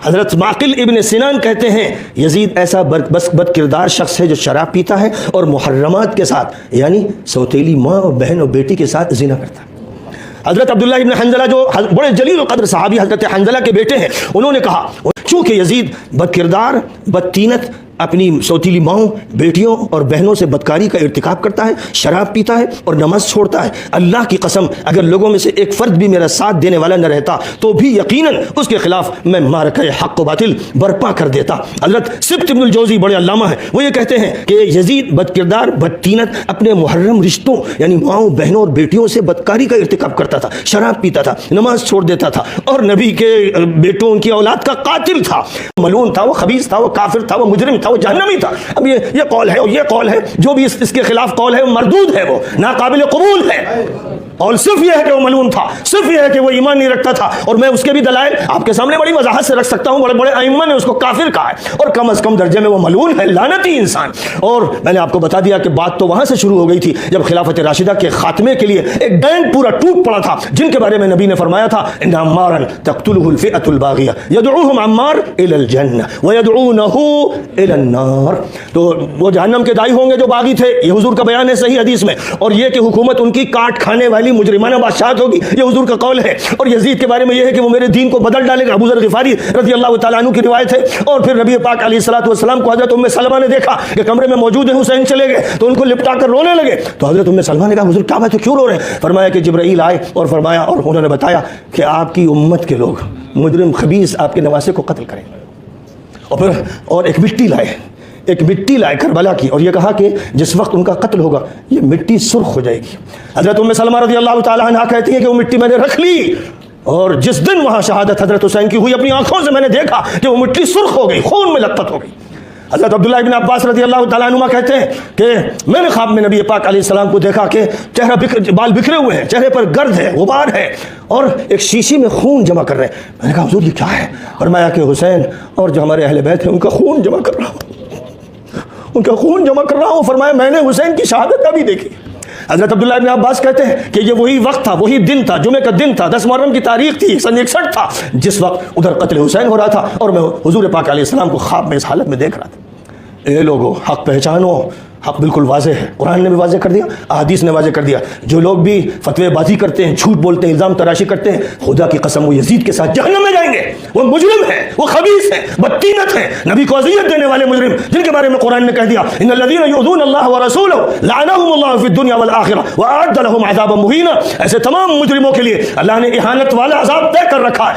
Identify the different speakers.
Speaker 1: حضرت معقل ابن سنان کہتے ہیں یزید ایسا بد کردار شخص ہے جو شراب پیتا ہے اور محرمات کے ساتھ یعنی سوتیلی ماں اور بہن اور بیٹی کے ساتھ زنا کرتا ہے۔ حضرت عبداللہ ابن حنظلہ جو بڑے جلیل القدر صحابی حضرت حنظلہ کے بیٹے ہیں، انہوں نے کہا چونکہ یزید بد کردار، بد تینت، اپنی سوتیلی ماؤں، بیٹیوں اور بہنوں سے بدکاری کا ارتکاب کرتا ہے، شراب پیتا ہے اور نماز چھوڑتا ہے، اللہ کی قسم اگر لوگوں میں سے ایک فرد بھی میرا ساتھ دینے والا نہ رہتا تو بھی یقیناً اس کے خلاف میں معرکہ حق و باطل برپا کر دیتا۔ حضرت سبت ابن الجوزی بڑے علامہ ہیں، وہ یہ کہتے ہیں کہ یزید بد کردار، بد تینت، اپنے محرم رشتوں یعنی ماؤں، بہنوں اور بیٹیوں سے بدکاری کا ارتکاب کرتا تھا، شراب پیتا تھا، نماز چھوڑ دیتا تھا اور نبی کے بیٹوں، ان کی اولاد کا قاتل تھا، ملعون تھا، وہ خبیث تھا، وہ کافر تھا، وہ مجرم تھا، وہ جہنمی تھا۔ اب یہ قول ہے اور یہ قول ہے، جو بھی اس کے خلاف قول ہے وہ مردود ہے، وہ ناقابل قبول ہے۔ اور صرف یہ ہے کہ وہ ملعون تھا، صرف یہ ہے کہ وہ ایمان نہیں رکھتا تھا، اور میں اس کے بھی دلائل آپ کے سامنے بڑی وضاحت سے رکھ سکتا ہوں۔ بڑے بڑے ائمہ نے اس کو کافر کہا ہے اور کم از کم درجے میں وہ ملعون ہے، لعنتی انسان۔ اور میں نے آپ کو بتا دیا کہ بات تو وہاں سے شروع ہو گئی تھی جب خلافت راشدہ کے خاتمے کے لیے ایک ڈینڈ پورا ٹوٹ پڑا تھا، جن کے بارے میں نبی نے فرمایا تھا ان عمارا تقتله الفئة الباغیہ یدعوهم عمار الى الجنہ ویدعونه الى النار۔ تو وہ جہنم کے داعی ہوں گے جو باغی تھے، یہ حضور کا بیان ہے صحیح حدیث میں، اور یہ کہ حکومت ان کی کاٹ کھانے والی مجرمانہ بادشاہت ہوگی، یہ حضور کا قول ہے۔ اور یزید کے بارے میں یہ ہے کہ وہ میرے دین کو بدل ڈالے گا، ابو ذر غفاری رضی اللہ تعالیٰ عنہ کی روایت ہے۔ اور پھر نبی پاک علیہ الصلوۃ والسلام کو حضرت ام سلمہ نے دیکھا کہ کمرے میں موجود ہیں، حسین چلے گئے تو ان کو لپٹا کر رونے لگے، تو حضرت ام سلمہ نے کہا حضور کیا بات ہے، کیوں رو رہے ہیں؟ فرمایا کہ جبرائیل آئے اور فرمایا، اور انہوں نے بتایا کہ آپ کی امت کے لوگ مجرم خبیث آپ کے نواسے کو قتل کریں گے۔ اور پھر اور ایک مٹی لائے کربلا کی، اور یہ کہا کہ جس وقت ان کا قتل ہوگا یہ مٹی سرخ ہو جائے گی۔ حضرت ام سلمہ رضی اللہ تعالیٰ عنہ کہتی ہے کہ وہ مٹی میں نے رکھ لی، اور جس دن وہاں شہادت حضرت حسین کی ہوئی اپنی آنکھوں سے میں نے دیکھا کہ وہ مٹی سرخ ہو گئی، خون میں لطپت ہو گئی۔ حضرت عبداللہ ابن عباس رضی اللہ تعالیٰ عنہ کہتے ہیں کہ میں نے خواب میں نبی پاک علیہ السلام کو دیکھا کہ بال بکھرے ہوئے ہیں، چہرے پر گرد ہے، غبار ہے، اور ایک شیشی میں خون جمع کر رہے ہیں۔ میں نے کہا حضور یہ کیا ہے؟ فرمایا کہ حسین اور جو ہمارے اہل بیت ہیں ان کا خون جمع کر رہا ہوں، فرمایا میں نے حسین کی شہادت ابھی دیکھی۔ حضرت عبداللہ ابن عباس کہتے ہیں کہ یہ وہی وقت تھا، وہی دن تھا، جمعے کا دن تھا، 10 محرم کی تاریخ تھی، سن 61 تھا، جس وقت ادھر قتل حسین ہو رہا تھا اور میں حضور پاک علیہ السلام کو خواب میں اس حالت میں دیکھ رہا تھا۔ اے لوگو حق پہچانو، حق بالکل واضح ہے، قرآن نے بھی واضح کر دیا، احادیث نے واضح کر دیا۔ جو لوگ بھی فتوی بازی کرتے ہیں، جھوٹ بولتے ہیں، الزام تراشی کرتے ہیں، خدا کی قسم وہ یزید کے ساتھ جہنم میں جائیں گے۔ وہ مجرم ہیں، وہ خبیث ہیں، بدتینت ہیں، نبی کو اذیت دینے والے مجرم، جن کے بارے میں قرآن نے کہہ دیا ان الذین یؤذون اللہ ورسولہ لعنهم اللہ فی الدنیا والآخرہ واعد لهم عذابا مہینا۔ ایسے تمام مجرموں کے لیے اللہ نے اہانت والا عذاب طے کر رکھا ہے۔